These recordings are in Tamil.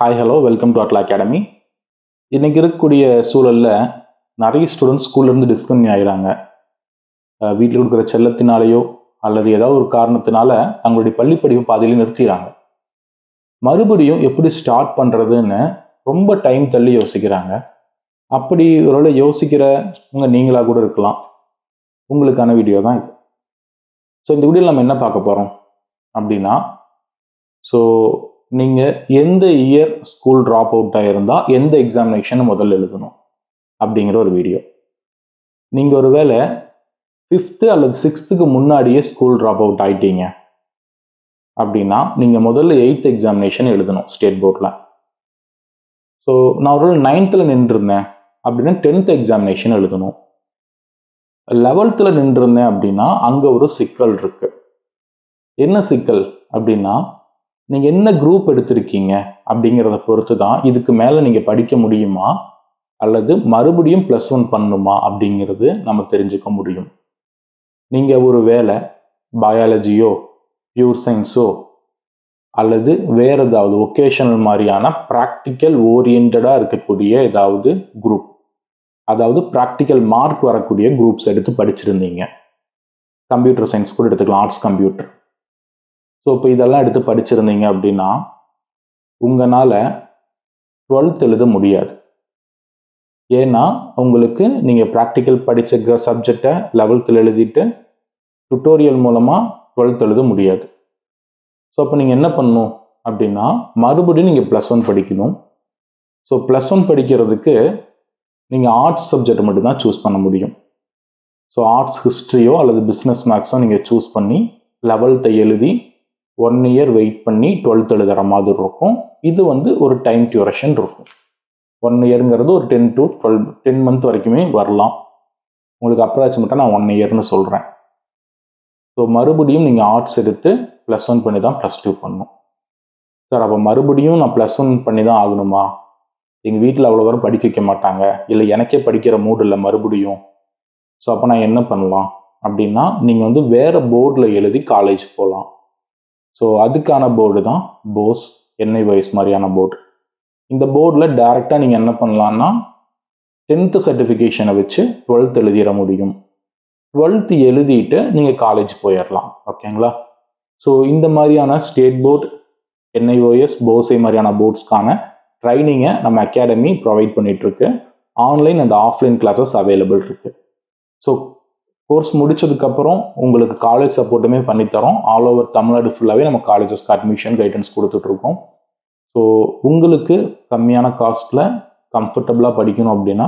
Hi hello welcome to Atla academy. இன்றைக்கி இருக்கக்கூடிய சூழலில் நிறைய ஸ்டூடெண்ட்ஸ் ஸ்கூல்லேருந்து டிஸ்கன்டினியூ ஆகிறாங்க. வீட்டில் கொடுக்குற செல்லத்தினாலேயோ அல்லது ஏதாவது ஒரு காரணத்தினால தங்களுடைய பள்ளிப்படிப்பு பாதியிலே நிறுத்திடுறாங்க. மறுபடியும் எப்படி ஸ்டார்ட் பண்ணுறதுன்னு ரொம்ப டைம் தள்ளி யோசிக்கிறாங்க. அப்படி ஒருவேளை யோசிக்கிறவங்க நீங்களாக கூட இருக்கலாம். உங்களுக்கான வீடியோ தான் இது. ஸோ இந்த வீடியோவில் நம்ம என்ன பார்க்க போகிறோம் அப்படின்னா, ஸோ நீங்கள் எந்த இயர் ஸ்கூல் ட்ராப் அவுட் ஆகிருந்தால் எந்த எக்ஸாமினேஷனை முதல்ல எழுதணும் அப்படிங்கிற ஒரு வீடியோ. நீங்கள் ஒரு வேளை 5th அல்லது 6th முன்னாடியே ஸ்கூல் ட்ராப் அவுட் ஆகிட்டீங்க அப்படின்னா நீங்கள் முதல்ல 8th எக்ஸாமினேஷன் எழுதணும் ஸ்டேட் போர்டில். ஸோ நான் ஒரு 9th நின்றுருந்தேன் அப்படின்னா 10th எக்ஸாமினேஷன் எழுதணும். 11th நின்றுருந்தேன் அப்படின்னா அங்கே ஒரு சிக்கல் இருக்குது. என்ன சிக்கல் அப்படின்னா, நீங்கள் என்ன குரூப் எடுத்திருக்கீங்க அப்படிங்கிறத பொறுத்து தான் இதுக்கு மேலே நீங்கள் படிக்க முடியுமா அல்லது மறுபடியும் +1 பண்ணணுமா அப்படிங்கிறது நம்ம தெரிஞ்சுக்க முடியும். நீங்கள் ஒரு வேளை பயாலஜியோ பியூர் சயின்ஸோ அல்லது வேறு ஏதாவது ஒகேஷனல் மாதிரியான ப்ராக்டிக்கல் ஓரியன்டாக இருக்கக்கூடிய ஏதாவது குரூப், அதாவது ப்ராக்டிக்கல் மார்க் வரக்கூடிய குரூப்ஸ் எடுத்து படிச்சிருந்தீங்க. கம்ப்யூட்டர் சயின்ஸ் கூட எடுத்துக்கலாம், ஆர்ட்ஸ் கம்ப்யூட்டர். ஸோ இப்போ இதெல்லாம் எடுத்து படிச்சிருந்தீங்க அப்படின்னா உங்களால் 12th எழுத முடியாது. ஏன்னா உங்களுக்கு நீங்கள் ப்ராக்டிக்கல் படித்த சப்ஜெக்டை 11th எழுதிட்டு டுட்டோரியல் மூலமாக 12th எழுத முடியாது. ஸோ அப்போ நீங்கள் என்ன பண்ணணும் அப்படின்னா மறுபடியும் நீங்கள் +1 படிக்கணும். ஸோ +1 படிக்கிறதுக்கு நீங்கள் ஆர்ட்ஸ் சப்ஜெக்ட் மட்டும்தான் சூஸ் பண்ண முடியும். ஸோ ஆர்ட்ஸ் ஹிஸ்ட்ரியோ அல்லது பிஸ்னஸ் மேக்ஸோ நீங்கள் சூஸ் பண்ணி 11th எழுதி 1 year வெயிட் பண்ணி 12th எழுதுகிற மாதிரி இருக்கும். இது ஒரு டைம் டியூரேஷன் இருக்கும். 1 yearங்கிறது ஒரு 10 month வரைக்குமே வரலாம். உங்களுக்கு அப்ராக்சிமேட்டாக நான் 1 yearன்னு சொல்கிறேன். ஸோ மறுபடியும் நீங்கள் ஆர்ட்ஸ் எடுத்து +1 பண்ணி தான் +2 பண்ணணும். சார் அப்போ மறுபடியும் நான் +1 பண்ணி தான் ஆகணுமா? எங்கள் வீட்டில் அவ்வளோ தூரம் படிக்க வைக்க மாட்டாங்க, இல்லை எனக்கே படிக்கிற மூடு இல்லை மறுபடியும். ஸோ அப்போ நான் என்ன பண்ணலாம் அப்படின்னா, நீங்கள் வேறு போர்டில் எழுதி காலேஜ் போகலாம். ஸோ அதுக்கான போர்டு தான் போஸ், NIOS மாதிரியான போர்டு. இந்த போர்டில் டைரெக்டாக நீங்கள் என்ன பண்ணலான்னா 10th சர்டிஃபிகேஷனை வச்சு 12th எழுதிட முடியும். 12th எழுதிட்டு நீங்கள் காலேஜ் போயிடலாம். ஓகேங்களா? ஸோ இந்த மாதிரியான ஸ்டேட் போர்டு, NIOS, போஸை மாதிரியான போர்ட்ஸ்க்கான ட்ரைனிங்கை நம்ம அகாடமி ப்ரொவைட் பண்ணிகிட்ருக்கு. Online and offline classes available இருக்குது. ஸோ கோர்ஸ் முடிச்சதுக்கப்புறம் உங்களுக்கு காலேஜ் சப்போர்ட்டுமே பண்ணித்தரோம். ஆல் ஓவர் தமிழ்நாடு ஃபுல்லாகவே நம்ம காலேஜஸ்க்கு அட்மிஷன் கைடன்ஸ் கொடுத்துட்ருக்கோம். ஸோ உங்களுக்கு கம்மியான காஸ்ட்டில் கம்ஃபர்டபுளாக படிக்கணும் அப்படின்னா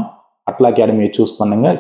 அட்லா அகாடமியை சூஸ் பண்ணுங்கள்.